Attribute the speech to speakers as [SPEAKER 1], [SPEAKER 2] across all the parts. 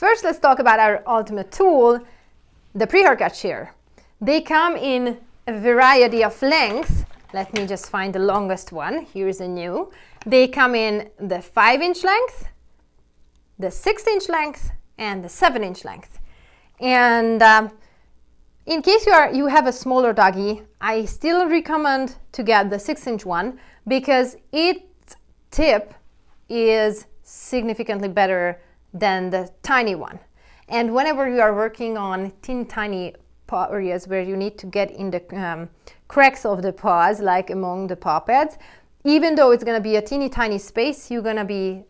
[SPEAKER 1] First, let's talk about our ultimate tool, the pre-haircut shear. They come in a variety of lengths. Let me just find the longest one. Here's a new. They come in the 5-inch length, the 6-inch length, and the 7-inch length. And in case you have a smaller doggy, I still recommend to get the 6-inch one because its tip is significantly better than the tiny one. And whenever you are working on tiny paw areas where you need to get in the cracks of the paws, like among the paw pads, even though it's going to be a tiny space, you're going to be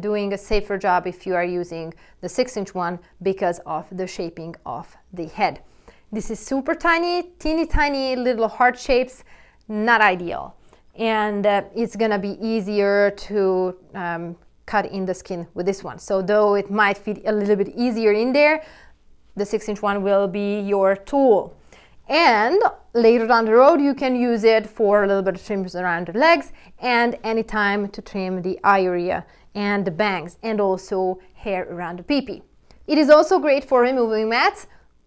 [SPEAKER 1] doing a safer job if you are using the 6-inch one because of the shaping of the head. This is super tiny, teeny tiny little heart shapes, not ideal. And it's going to be easier to cut in the skin with this one. So though it might fit a little bit easier in there, the 6-inch one will be your tool. And later down the road, you can use it for a little bit of trims around the legs and anytime to trim the eye area and the bangs and also hair around the pee-pee. It is also great for removing mats.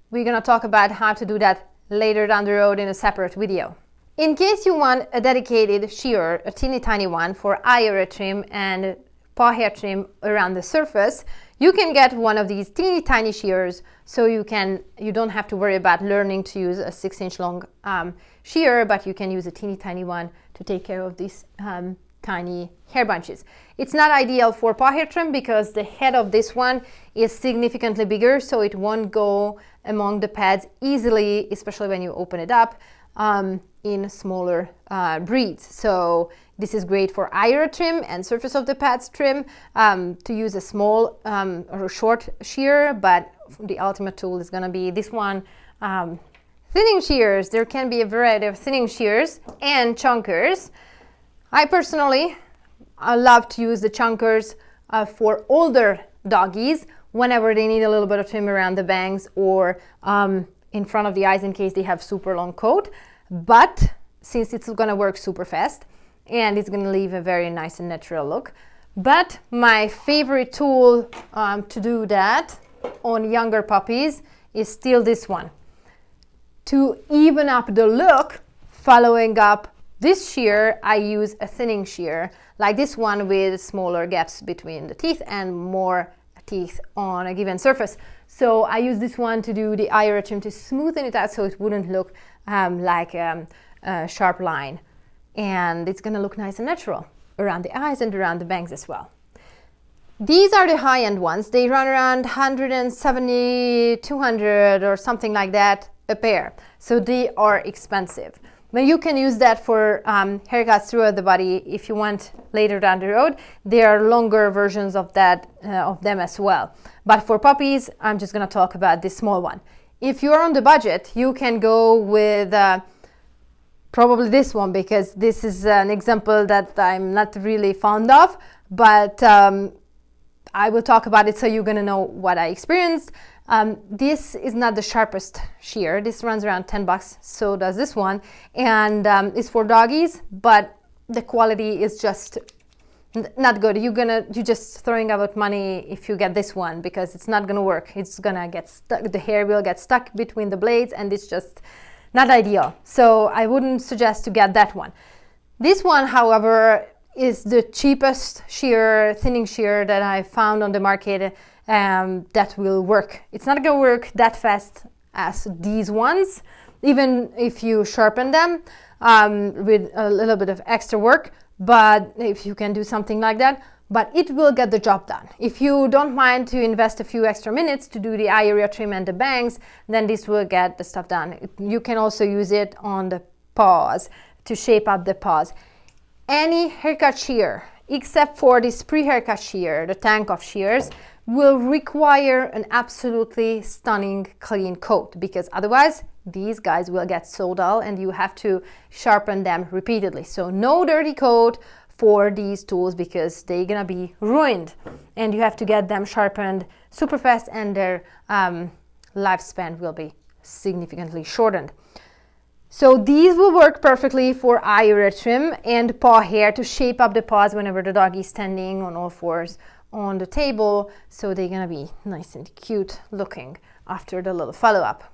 [SPEAKER 1] We're going to talk about how to do that later down the road in a separate video. In case you want a dedicated shear, a teeny tiny one for eye area trim and paw hair trim around the surface, you can get one of these teeny tiny shears so you don't have to worry about learning to use a 6-inch long shear, but you can use a teeny tiny one to take care of these tiny hair bunches. It's not ideal for paw hair trim because the head of this one is significantly bigger, so it won't go among the pads easily, especially when you open it up in smaller breeds. So this is great for eye area trim and surface of the pads trim to use a small or short shear, but the ultimate tool is going to be this one. Thinning shears. There can be a variety of thinning shears and chunkers. I personally love to use the chunkers for older doggies whenever they need a little bit of trim around the bangs or in front of the eyes in case they have super long coat. But since it's going to work super fast and it's going to leave a very nice and natural look. But my favorite tool to do that on younger puppies is still this one. To even up the look, following up this shear, I use a thinning shear, like this one with smaller gaps between the teeth and more teeth on a given surface. So I use this one to do the eye area trim to smoothen it out so it wouldn't look like a sharp line. And it's going to look nice and natural around the eyes and around the bangs as well. These are the high-end ones. They run around 170, 200 or something like that a pair. So they are expensive. But you can use that for haircuts throughout the body if you want later down the road. There are longer versions of that of them as well. But for puppies, I'm just going to talk about this small one. If you're on the budget, you can go with probably this one because this is an example that I'm not really fond of, but I will talk about it so you're going to know what I experienced. This is not the sharpest shear. This runs around $10, so does this one, and it's for doggies, but the quality is just not good. You're just throwing out money if you get this one because it's not gonna work. It's gonna get stuck. The hair will get stuck between the blades, and it's just not ideal. So I wouldn't suggest to get that one. This one, however, is the cheapest shear, thinning shear that I found on the market that will work. It's not going to work that fast as these ones, even if you sharpen them with a little bit of extra work, but if you can do something like that, but it will get the job done. If you don't mind to invest a few extra minutes to do the eye area trim and the bangs, then this will get the stuff done. You can also use it on the paws to shape up the paws. Any haircut shear, except for this pre-haircut shear, the tank of shears, will require an absolutely stunning clean coat because otherwise these guys will get so dull and you have to sharpen them repeatedly. So no dirty coat for these tools because they're gonna be ruined and you have to get them sharpened super fast and their lifespan will be significantly shortened. So these will work perfectly for eye area trim and paw hair to shape up the paws whenever the dog is standing on all fours on the table, so they're gonna be nice and cute looking after the little follow-up.